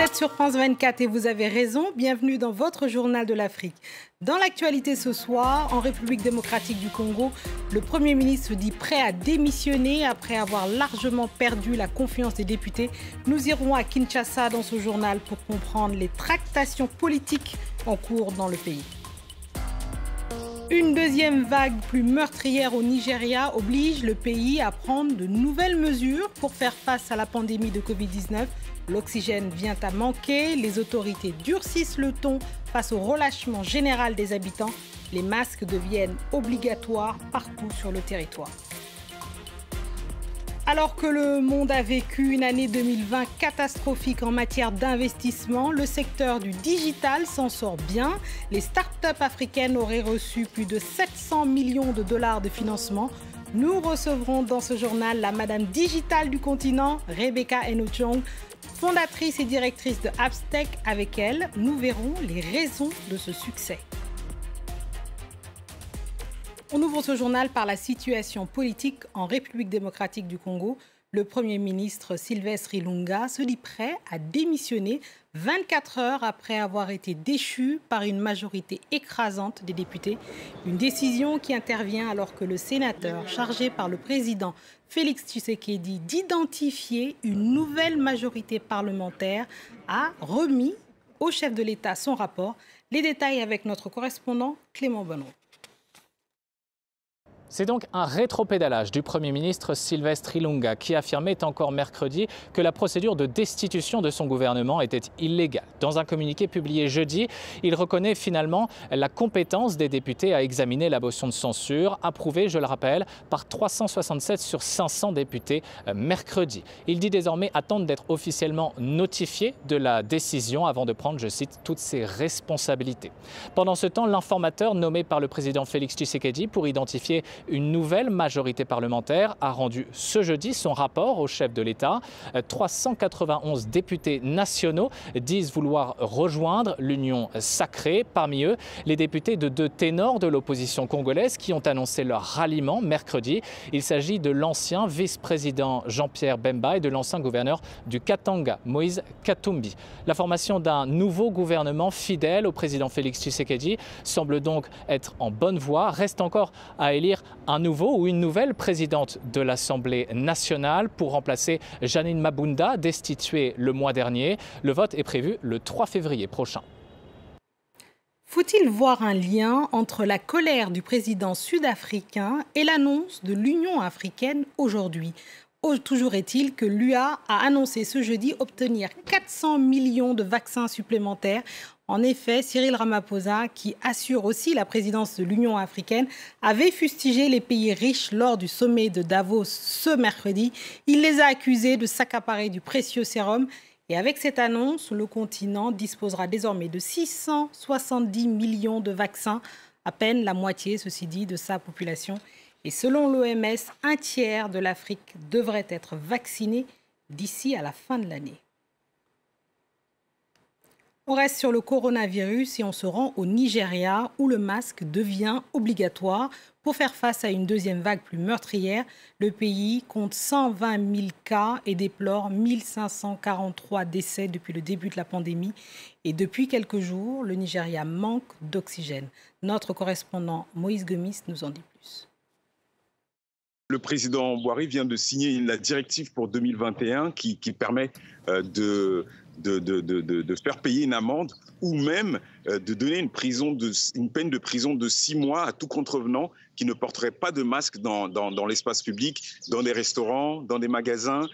êtes sur France 24 et vous avez raison. Bienvenue dans votre journal de l'Afrique. Dans l'actualité ce soir, en République démocratique du Congo, le Premier ministre se dit prêt à démissionner après avoir largement perdu la confiance des députés. Nous irons à Kinshasa dans ce journal pour comprendre les tractations politiques en cours dans le pays. Une deuxième vague plus meurtrière au Nigeria oblige le pays à prendre de nouvelles mesures pour faire face à la pandémie de Covid-19. L'oxygène vient à manquer, les autorités durcissent le ton face au relâchement général des habitants. Les masques deviennent obligatoires partout sur le territoire. Alors que le monde a vécu une année 2020 catastrophique en matière d'investissement, le secteur du digital s'en sort bien. Les start-up africaines auraient reçu plus de 700 millions de dollars de financement. Nous recevrons dans ce journal la madame digitale du continent, Rebecca Enochong, fondatrice et directrice de Appstech. Avec elle, nous verrons les raisons de ce succès. On ouvre ce journal par la situation politique en République démocratique du Congo. Le Premier ministre Sylvestre Ilunga se dit prêt à démissionner 24 heures après avoir été déchu par une majorité écrasante des députés. Une décision qui intervient alors que le sénateur chargé par le président Félix Tshisekedi d'identifier une nouvelle majorité parlementaire a remis au chef de l'État son rapport. Les détails avec notre correspondant Clément Bonneau. C'est donc un rétropédalage du Premier ministre Sylvestre Ilunga qui affirmait encore mercredi que la procédure de destitution de son gouvernement était illégale. Dans un communiqué publié jeudi, il reconnaît finalement la compétence des députés à examiner la motion de censure, approuvée, je le rappelle, par 367 sur 500 députés mercredi. Il dit désormais attendre d'être officiellement notifié de la décision avant de prendre, je cite, toutes ses responsabilités. Pendant ce temps, l'informateur nommé par le président Félix Tshisekedi pour identifier une nouvelle majorité parlementaire a rendu ce jeudi son rapport au chef de l'État. 391 députés nationaux disent vouloir rejoindre l'Union sacrée. Parmi eux, les députés de deux ténors de l'opposition congolaise qui ont annoncé leur ralliement mercredi. Il s'agit de l'ancien vice-président Jean-Pierre Bemba et de l'ancien gouverneur du Katanga, Moïse Katumbi. La formation d'un nouveau gouvernement fidèle au président Félix Tshisekedi semble donc être en bonne voie. Reste encore à élire un nouveau ou une nouvelle présidente de l'Assemblée nationale pour remplacer Janine Mabunda, destituée le mois dernier. Le vote est prévu le 3 février prochain. Faut-il voir un lien entre la colère du président sud-africain et l'annonce de l'Union africaine aujourd'hui ? Toujours est-il que l'UA a annoncé ce jeudi obtenir 400 millions de vaccins supplémentaires. En effet, Cyril Ramaphosa, qui assure aussi la présidence de l'Union africaine, avait fustigé les pays riches lors du sommet de Davos ce mercredi. Il les a accusés de s'accaparer du précieux sérum. Et avec cette annonce, le continent disposera désormais de 670 millions de vaccins, à peine la moitié, ceci dit, de sa population. Et selon l'OMS, un tiers de l'Afrique devrait être vacciné d'ici à la fin de l'année. On reste sur le coronavirus et on se rend au Nigeria où le masque devient obligatoire pour faire face à une deuxième vague plus meurtrière. Le pays compte 120 000 cas et déplore 1543 décès depuis le début de la pandémie. Et depuis quelques jours, le Nigeria manque d'oxygène. Notre correspondant Moïse Gomis nous en dit plus. Le président Buhari vient de signer la directive pour 2021 qui permet de faire payer une amende ou même de donner une peine de prison de 6 mois à tout contrevenant qui ne porterait pas de masque dans l'espace public, dans des restaurants, dans des magasins,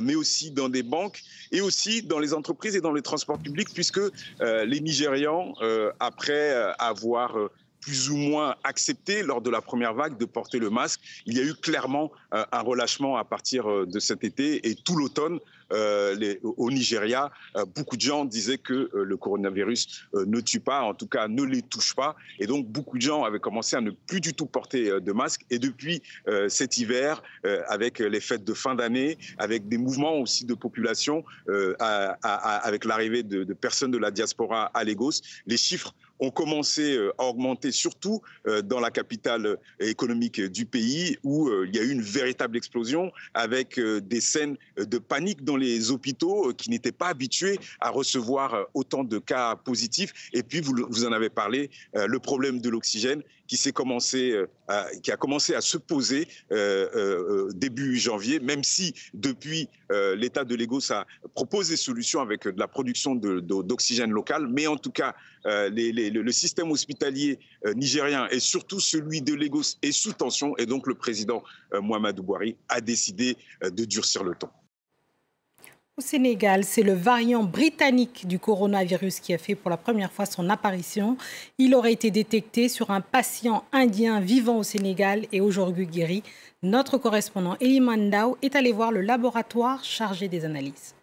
mais aussi dans des banques et aussi dans les entreprises et dans les transports publics, puisque les Nigérians, après avoir plus ou moins accepté lors de la première vague de porter le masque, il y a eu clairement un relâchement à partir de cet été et tout l'automne. Au Nigeria, beaucoup de gens disaient que le coronavirus ne tue pas, en tout cas ne les touche pas. Et donc, beaucoup de gens avaient commencé à ne plus du tout porter de masque. Et depuis cet hiver, avec les fêtes de fin d'année, avec des mouvements aussi de population, avec l'arrivée de personnes de la diaspora à Lagos, les chiffres ont commencé à augmenter, surtout dans la capitale économique du pays, où il y a eu une véritable explosion avec des scènes de panique dans les hôpitaux qui n'étaient pas habitués à recevoir autant de cas positifs. Et puis, vous en avez parlé, le problème de l'oxygène qui a commencé à se poser début janvier, même si depuis l'État de Lagos a proposé des solutions avec de la production d'oxygène local. Mais en tout cas, le système hospitalier nigérien et surtout celui de Lagos est sous tension. Et donc le président Muhammadu Buhari a décidé de durcir le ton. Au Sénégal, c'est le variant britannique du coronavirus qui a fait pour la première fois son apparition. Il aurait été détecté sur un patient indien vivant au Sénégal et aujourd'hui guéri. Notre correspondant Eliman Ndao est allé voir le laboratoire chargé des analyses.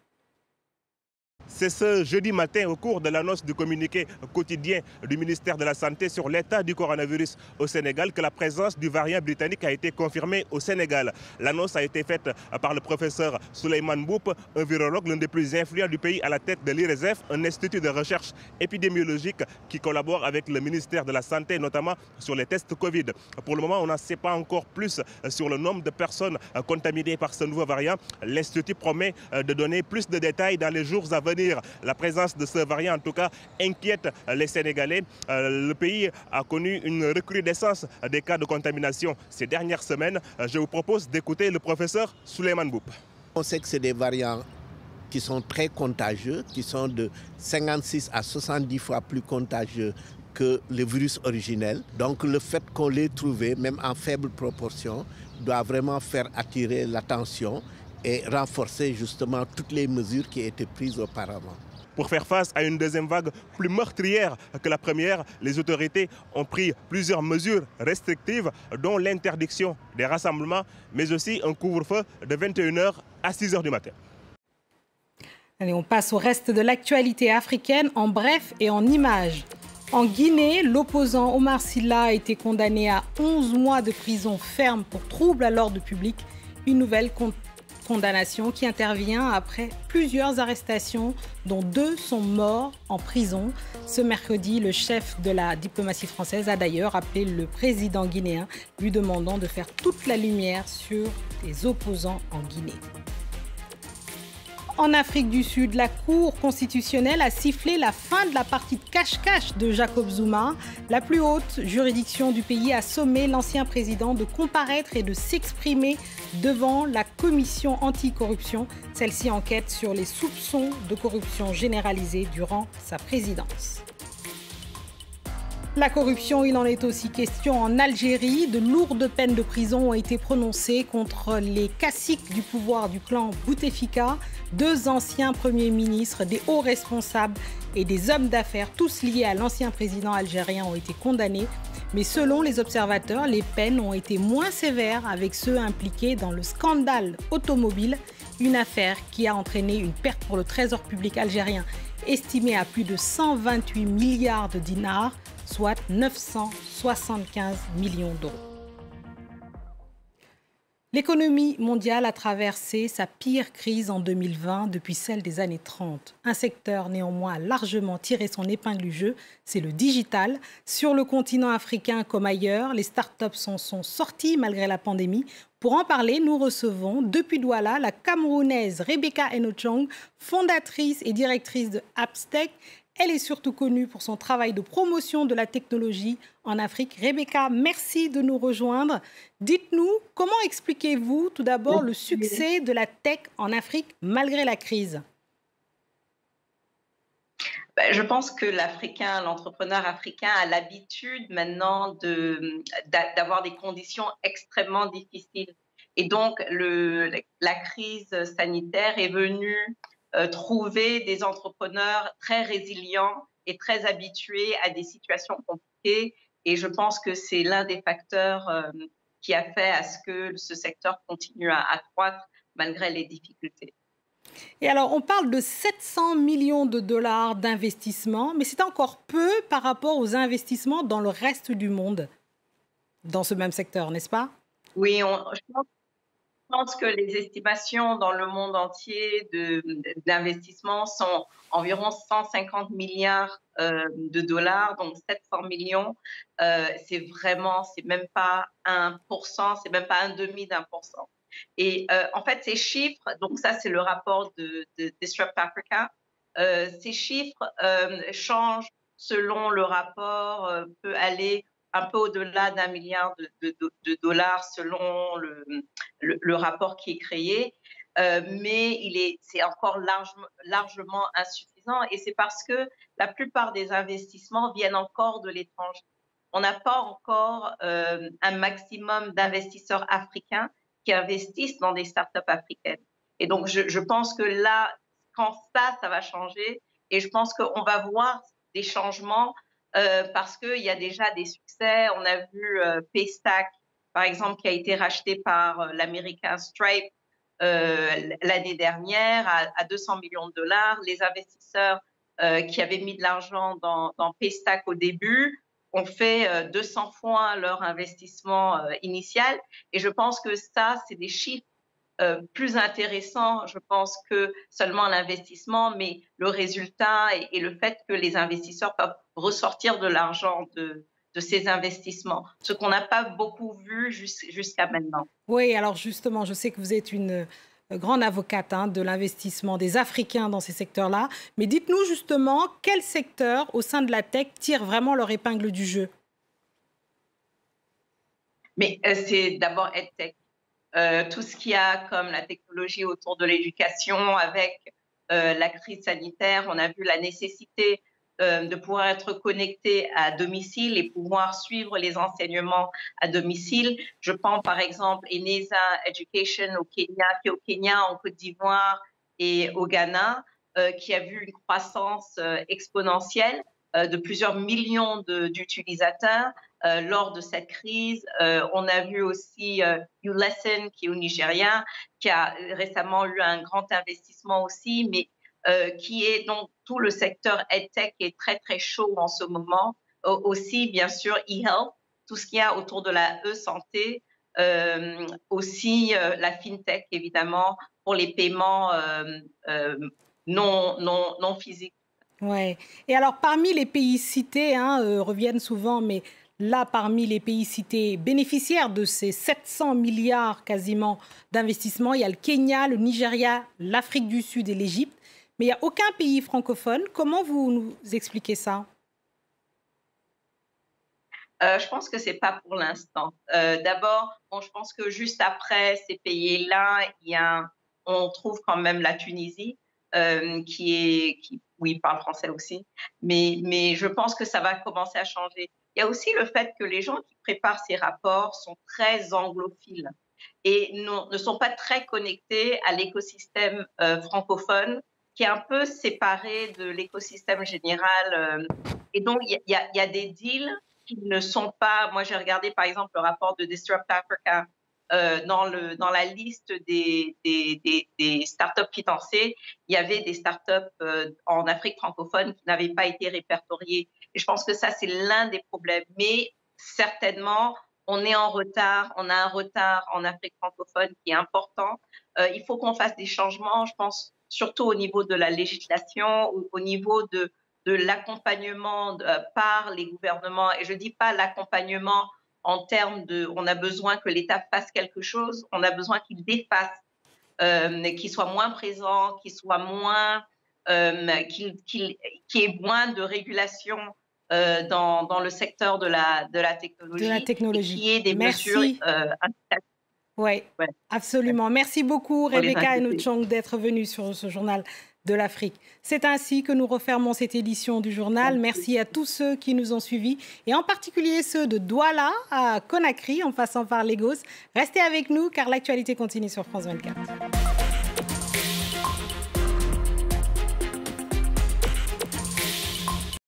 C'est ce jeudi matin, au cours de l'annonce du communiqué quotidien du ministère de la Santé sur l'état du coronavirus au Sénégal, que la présence du variant britannique a été confirmée au Sénégal. L'annonce a été faite par le professeur Souleymane Mboup, un virologue, l'un des plus influents du pays, à la tête de l'IRESEF, un institut de recherche épidémiologique qui collabore avec le ministère de la Santé, notamment sur les tests Covid. Pour le moment, on n'en sait pas encore plus sur le nombre de personnes contaminées par ce nouveau variant. L'Institut promet de donner plus de détails dans les jours à venir. La présence de ce variant, en tout cas, inquiète les Sénégalais. Le pays a connu une recrudescence des cas de contamination ces dernières semaines. Je vous propose d'écouter le professeur Souleymane Mboup. On sait que c'est des variants qui sont très contagieux, qui sont de 56 à 70 fois plus contagieux que le virus originel. Donc le fait qu'on l'ait trouvé, même en faible proportion, doit vraiment faire attirer l'attention et renforcer justement toutes les mesures qui étaient prises auparavant. Pour faire face à une deuxième vague plus meurtrière que la première, les autorités ont pris plusieurs mesures restrictives, dont l'interdiction des rassemblements, mais aussi un couvre-feu de 21 h à 6 h du matin. Allez, on passe au reste de l'actualité africaine en bref et en images. En Guinée, l'opposant Omar Sylla a été condamné à 11 mois de prison ferme pour trouble à l'ordre public. Une nouvelle condamnation qui intervient après plusieurs arrestations, dont 2 sont morts en prison. Ce mercredi, le chef de la diplomatie française a d'ailleurs appelé le président guinéen, lui demandant de faire toute la lumière sur les opposants en Guinée. En Afrique du Sud, la Cour constitutionnelle a sifflé la fin de la partie de cache-cache de Jacob Zuma. La plus haute juridiction du pays a sommé l'ancien président de comparaître et de s'exprimer devant la commission anticorruption. Celle-ci enquête sur les soupçons de corruption généralisée durant sa présidence. La corruption, il en est aussi question en Algérie. De lourdes peines de prison ont été prononcées contre les caciques du pouvoir du clan Bouteflika, 2 anciens premiers ministres, des hauts responsables et des hommes d'affaires, tous liés à l'ancien président algérien, ont été condamnés. Mais selon les observateurs, les peines ont été moins sévères avec ceux impliqués dans le scandale automobile, une affaire qui a entraîné une perte pour le trésor public algérien estimée à plus de 128 milliards de dinars, soit 975 millions d'euros. L'économie mondiale a traversé sa pire crise en 2020 depuis celle des années 30. Un secteur néanmoins a largement tiré son épingle du jeu, c'est le digital. Sur le continent africain comme ailleurs, les startups s'en sont sorties malgré la pandémie. Pour en parler, nous recevons depuis Douala la Camerounaise Rebecca Enochong, fondatrice et directrice de Appstech. Elle est surtout connue pour son travail de promotion de la technologie en Afrique. Rebecca, merci de nous rejoindre. Dites-nous, comment expliquez-vous tout d'abord le succès de la tech en Afrique malgré la crise ? Je pense que l'entrepreneur africain a l'habitude maintenant d'avoir des conditions extrêmement difficiles. Et donc, la crise sanitaire est venue trouver des entrepreneurs très résilients et très habitués à des situations compliquées. Et je pense que c'est l'un des facteurs qui a fait à ce que ce secteur continue à croître malgré les difficultés. Et alors, on parle de 700 millions de dollars d'investissement, mais c'est encore peu par rapport aux investissements dans le reste du monde, dans ce même secteur, n'est-ce pas ? Oui, je pense que les estimations dans le monde entier d'investissement sont environ 150 milliards de dollars, donc 700 millions. C'est même pas 1%, c'est même pas 1/2%. Et en fait, ces chiffres, donc ça c'est le rapport de Disrupt Africa, ces chiffres changent selon le rapport, peut aller un peu au-delà d'1 milliard de dollars selon le rapport qui est créé, mais c'est encore largement insuffisant, et c'est parce que la plupart des investissements viennent encore de l'étranger. On n'a pas encore un maximum d'investisseurs africains qui investissent dans des startups africaines. Et donc, je pense que là, quand ça va changer, et je pense qu'on va voir des changements parce qu'il y a déjà des succès. On a vu Paystack, par exemple, qui a été racheté par l'américain Stripe l'année dernière à 200 millions de dollars. Les investisseurs qui avaient mis de l'argent dans Paystack au début ont fait 200 fois leur investissement initial. Et je pense que ça, c'est des chiffres plus intéressants, je pense, que seulement l'investissement, mais le résultat et le fait que les investisseurs peuvent ressortir de l'argent de ces investissements, ce qu'on n'a pas beaucoup vu jusqu'à maintenant. Oui, alors justement, je sais que vous êtes une grande avocate de l'investissement des Africains dans ces secteurs-là, mais dites-nous justement quel secteur au sein de la tech tire vraiment leur épingle du jeu? Mais c'est d'abord EdTech. Tout ce qu'il y a comme la technologie autour de l'éducation, avec la crise sanitaire, on a vu la nécessité de pouvoir être connecté à domicile et pouvoir suivre les enseignements à domicile. Je pense par exemple Eneza Education au Kenya, en Côte d'Ivoire et au Ghana, qui a vu une croissance exponentielle de plusieurs millions d'utilisateurs lors de cette crise. On a vu aussi YouLesson, qui est au Nigeria, qui a récemment eu un grand investissement aussi, mais qui est donc tout le secteur EdTech qui est très, très chaud en ce moment. Aussi, bien sûr, eHealth, tout ce qu'il y a autour de la e-santé, aussi la FinTech, évidemment, pour les paiements non physiques. Ouais. Et alors, parmi les pays cités, reviennent souvent, mais là, parmi les pays cités bénéficiaires de ces 700 milliards quasiment d'investissements, il y a le Kenya, le Nigeria, l'Afrique du Sud et l'Égypte. Mais il n'y a aucun pays francophone. Comment vous nous expliquez ça? Je pense que ce n'est pas pour l'instant. D'abord, je pense que juste après ces pays-là, on trouve quand même la Tunisie, oui, parle français aussi, mais je pense que ça va commencer à changer. Il y a aussi le fait que les gens qui préparent ces rapports sont très anglophiles et ne sont pas très connectés à l'écosystème francophone, qui est un peu séparé de l'écosystème général. Et donc, il y a des deals qui ne sont pas... Moi, j'ai regardé, par exemple, le rapport de Disrupt Africa dans la liste des startups financées. Il y avait des startups en Afrique francophone qui n'avaient pas été répertoriées. Et je pense que ça, c'est l'un des problèmes. Mais certainement, on est en retard. On a un retard en Afrique francophone qui est important. Il faut qu'on fasse des changements, je pense, surtout au niveau de la législation, au niveau de l'accompagnement par les gouvernements. Et je ne dis pas l'accompagnement en termes de « on a besoin que l'État fasse quelque chose », on a besoin qu'il défasse, qu'il soit moins présent, qu'il soit moins, qu'il y ait moins de régulation dans le secteur de la technologie. De la technologie. Et qu'il y ait des mesures incitatives. Oui, ouais. Absolument. Merci beaucoup, Rebecca Enochong, d'être venue sur ce journal de l'Afrique. C'est ainsi que nous refermons cette édition du journal. Merci à tous ceux qui nous ont suivis, et en particulier ceux de Douala à Conakry, en passant par Lagos. Restez avec nous, car l'actualité continue sur France 24.